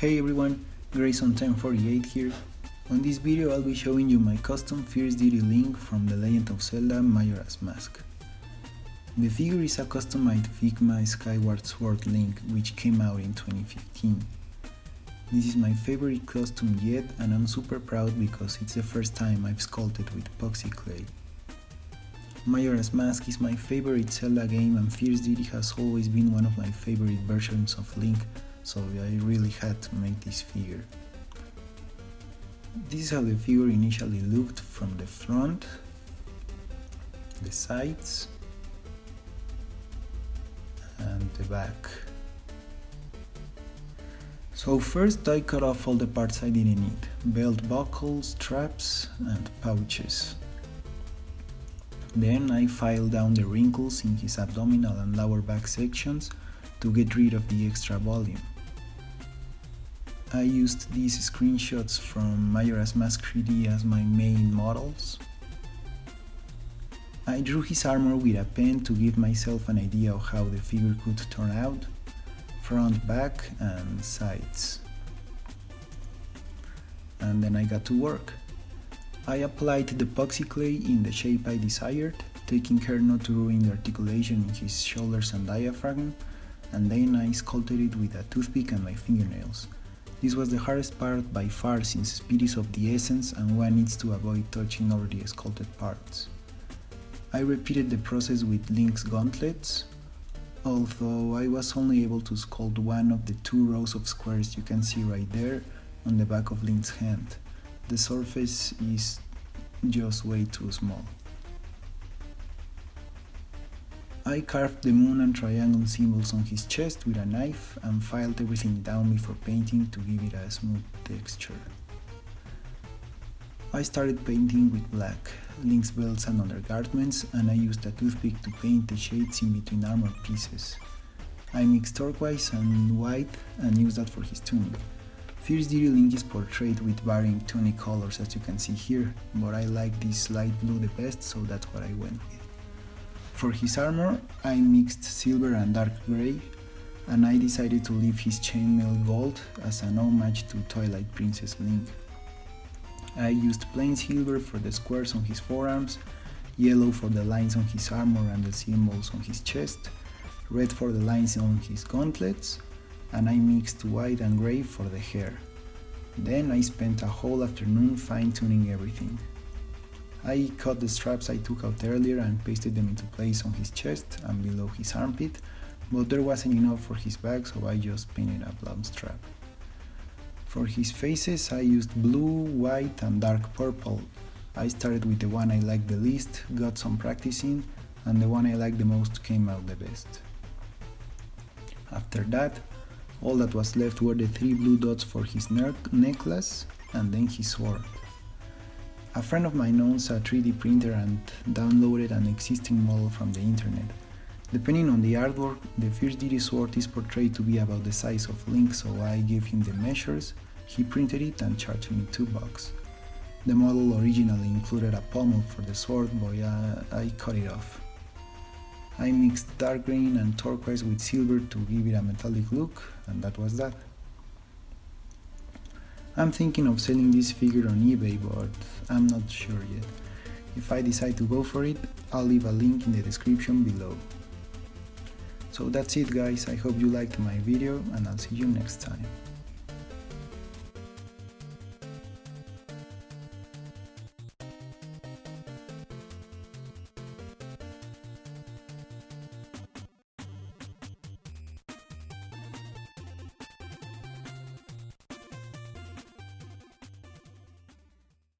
Hey everyone, Grayson1048 here. On this video I'll be showing you my custom Fierce Deity Link from The Legend of Zelda Majora's Mask. The figure is a customized Figma Skyward Sword Link which came out in 2015. This is my favorite custom yet and I'm super proud because it's the first time I've sculpted with epoxy clay. Majora's Mask is my favorite Zelda game and Fierce Deity has always been one of my favorite versions of Link, so I really had to make this figure. This is how the figure initially looked from the front, the sides and the back. So first I cut off all the parts I didn't need, belt buckles, straps and pouches. Then I filed down the wrinkles in his abdominal and lower back sections to get rid of the extra volume. I used these screenshots from Majora's Mask 3D as my main models. I drew his armor with a pen to give myself an idea of how the figure could turn out, front, back and sides. And then I got to work. I applied the epoxy clay in the shape I desired, taking care not to ruin the articulation in his shoulders and diaphragm, and then I sculpted it with a toothpick and my fingernails. This was the hardest part by far since speed is of the essence and one needs to avoid touching already sculpted parts. I repeated the process with Link's gauntlets, although I was only able to sculpt one of the two rows of squares you can see right there on the back of Link's hand. The surface is just way too small. I carved the moon and triangle symbols on his chest with a knife and filed everything down before painting to give it a smooth texture. I started painting with black, Link's belts and undergarments, and I used a toothpick to paint the shades in between armor pieces. I mixed turquoise and white and used that for his tunic. Fierce Deity Link is portrayed with varying tunic colors as you can see here, but I like this light blue the best, so that's what I went with. For his armor, I mixed silver and dark grey, and I decided to leave his chainmail gold as an homage to Twilight Princess Link. I used plain silver for the squares on his forearms, yellow for the lines on his armor and the symbols on his chest, red for the lines on his gauntlets, and I mixed white and grey for the hair. Then I spent a whole afternoon fine-tuning everything. I cut the straps I took out earlier and pasted them into place on his chest and below his armpit, but there wasn't enough for his back, so I just painted a blonde strap. For his faces I used blue, white and dark purple. I started with the one I liked the least, got some practice in, and the one I liked the most came out the best. After that, all that was left were the 3 blue dots for his necklace and then his sword. A friend of mine owns a 3D printer and downloaded an existing model from the internet. Depending on the artwork, the Fierce Deity sword is portrayed to be about the size of Link, so I gave him the measures, he printed it and charged me $2. The model originally included a pommel for the sword, but I cut it off. I mixed dark green and turquoise with silver to give it a metallic look, and that was that. I'm thinking of selling this figure on eBay, but I'm not sure yet. If I decide to go for it, I'll leave a link in the description below. So that's it guys, I hope you liked my video and I'll see you next time.